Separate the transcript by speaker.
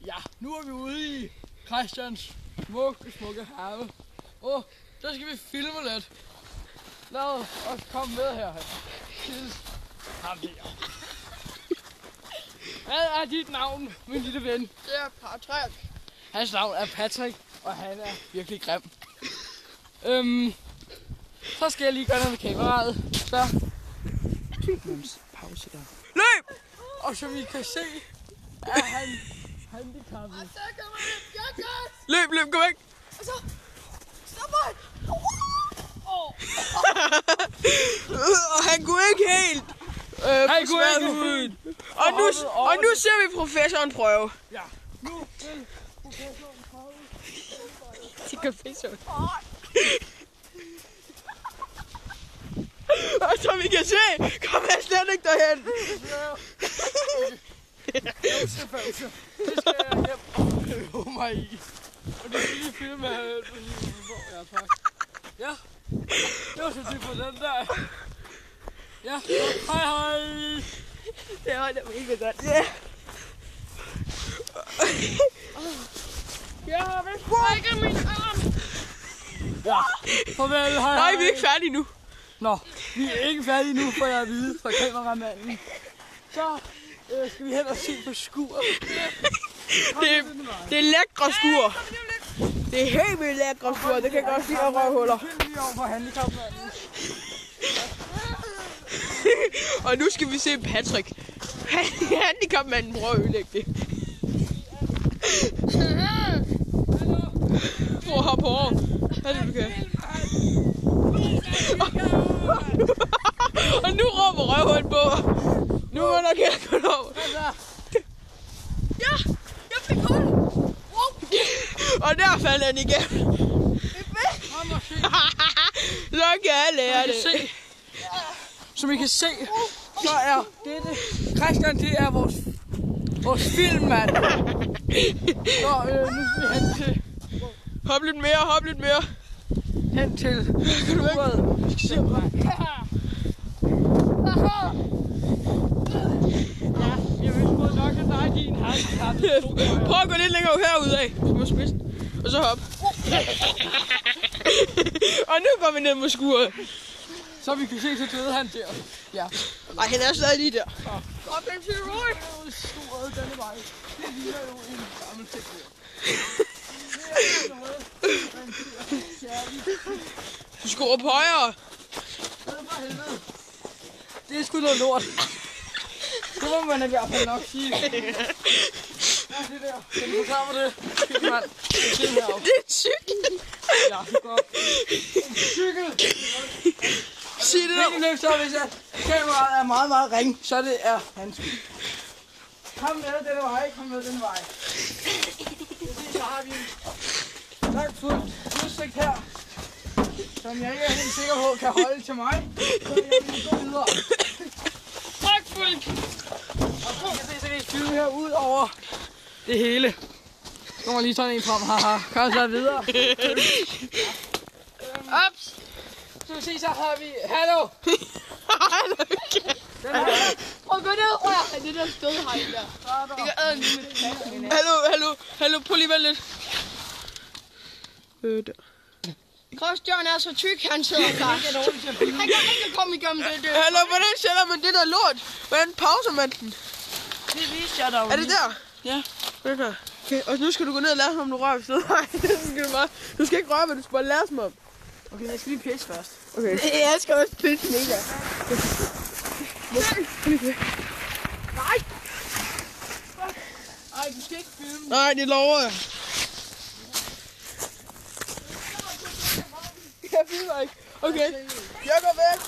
Speaker 1: Ja, nu er vi ude i Christians smukke have. Og så skal vi filme lidt. Lad os komme med her. Ham her. Hvad er dit navn, min lille ven?
Speaker 2: Det er Patrick.
Speaker 1: Hans navn er Patrick, og han er virkelig grim. Så skal jeg lige gøre noget med kameraet. Så. Pause der.
Speaker 2: Løb!
Speaker 1: Og som I kan se, er han handicappet.
Speaker 2: Løb, gå væk!
Speaker 3: Og så... Stop mig!
Speaker 2: Han kunne ikke helt.
Speaker 1: Han kunne ikke helt.
Speaker 2: Og nu ser vi professoren prøve.
Speaker 1: Ja, nu til professoren prøve.
Speaker 2: Det kan professoren. Og som vi kan se, kommer jeg slet ikke derhen.
Speaker 1: Det skal jeg hjem og øve mig i. Og det skal lige filme her. Ja, tak. Ja, det var så til på den der. Ja, hej.
Speaker 2: Det var mega godt. Ja.
Speaker 1: Jeg har vist brækket min arm. Ja, farvel, hej.
Speaker 2: Nej, vi er ikke færdige nu.
Speaker 1: Nå, vi er ikke færdige nu, får jeg at vide fra kameramanden. Så skal vi hen og se på skur.
Speaker 2: Det er lækre skur. Det er helt vildt lækre skur. Det kan jeg godt lide at røvhuller.
Speaker 1: Lige over for handicapmanden.
Speaker 2: Og nu skal vi se Patrick. Handicapmanden prøver at ødelægge det. Prøv at hoppe over. Hvad er det, du kan? Og nu råber røvhullet på. Nu må der ikke gå over.
Speaker 3: Ja! Jeg fik hul! Wow!
Speaker 2: Og der faldt han igennem. Så kan jeg lære det.
Speaker 1: Som I kan se, så er dette Christian, det er vores filmmand. Så nu skal vi hen til...
Speaker 2: Hop lidt mere.
Speaker 1: Hen til skuret. Vi skal se på. Ja, jeg vil sgu nok have dig din handicap.
Speaker 2: Prøv at gå lidt længere herud af. Du må spidse. Og så hop. Og nu går vi ned mod skuret.
Speaker 1: Så vi kan se, så døde han der. Ja.
Speaker 2: Ej, han er stadig lige der.
Speaker 3: Og den til Roy!
Speaker 1: Skuret denne vej. Det ligner jo en gammel ting der.
Speaker 2: Du skal råbe højere.
Speaker 1: Det er sgu noget lort. Det må man i hvert fald nok sige. Ja, det der. Kan du forklare mig det? Filmmand. Det er
Speaker 2: Det er en cykel.
Speaker 1: Ja, det er godt. En cykel.
Speaker 2: Sig det der.
Speaker 1: Så hvis kameraet er meget ring, så det er hans skyld. Kom med denne vej. Så har vi en langt fuldt udsigt her, som jeg ikke er helt sikker på kan holde til mig. Så jeg vil gå videre.
Speaker 3: Pragtfuldt!
Speaker 1: Og så kan I flyve her ud over det hele. Så kommer lige sådan en frem. Haha. Kom så videre.
Speaker 3: Ups!
Speaker 1: Så se, så har vi... Hallo!
Speaker 3: Prøv at gå ned, rør! Det der stødhegn der. Det kan æde lige med.
Speaker 2: Hallo, prøv lige lidt. Der.
Speaker 3: Christian er så tyk, han sidder der. Han kan ikke komme igennem det.
Speaker 2: Hallo, hvordan sætter man det der lort? Hvordan pauser man den?
Speaker 1: Det viste jeg dig.
Speaker 2: Er det der?
Speaker 1: Ja.
Speaker 2: Okay, og nu skal du gå ned og lære mig, om du rører ved stedet. Nej, du skal ikke røre mig, du skal bare lære mig om.
Speaker 1: Okay, jeg skal lige pisse først.
Speaker 2: Okay.
Speaker 3: Jeg skal også pisse mega.
Speaker 1: Nej! Ej, du skal ikke filme.
Speaker 2: Nej, det lover jeg. Jeg filmer ikke. Okay, jeg går væk.